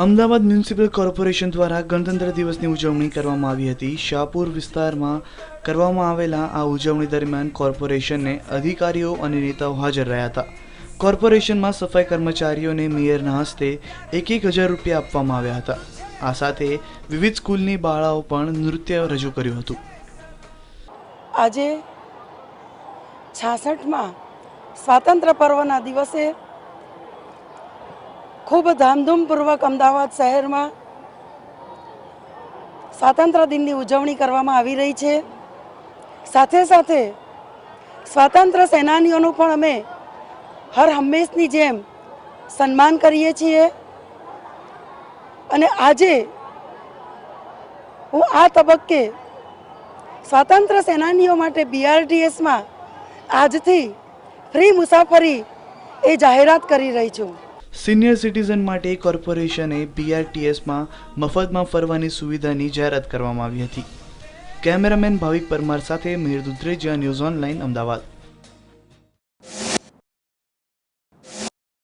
Ahmedabad municipal corporation દ્વારા ગણતંત્ર દિવસની ઉજવણી કરવામાં આવી હતી। શાહપુર વિસ્તારમાં કરવામાં આવેલા આ ઉજવણી દરમિયાન કોર્પોરેશનને અધિકારીઓ અને નેતાઓ હાજર રહ્યા હતા। કોર્પોરેશનમાં સફાઈ કર્મચારીઓને મેયરના હસ્તે 1,000 રૂપિયા આપવામાં આવ્યા હતા। આ સાથે વિવિધ સ્કૂલની બાળાઓ પણ નૃત્ય રજૂ કર્યું હતું। આજે 66માં સ્વાતંત્ર્ય પર્વના દિવસે खूब धामधूमपूर्वक अमदावाद शहर में स्वातंत्र्य दिन की उजवणी करवामां आवी रही है। साथे साथे स्वातंत्र्य सेनानीओनुं पण अमे हर हमेशनी जेम सन्मान करीए छीए अने आजे हूँ आ तबक्के स्वातंत्र्य सेनानीओ माटे BRTS में आजथी फ्री मुसाफरी ए जाहेरात करी रही छूं। सीनियर सिटीजन माटे कोर्पोरेशने BRTS में मफत में फरवानी सुविधानी जाहेरात करवामां आवी हती। कैमरामेन भाविक परमार साथे मेहर दुधरेजिया, न्यूज़ ऑनलाइन, अमदावाद।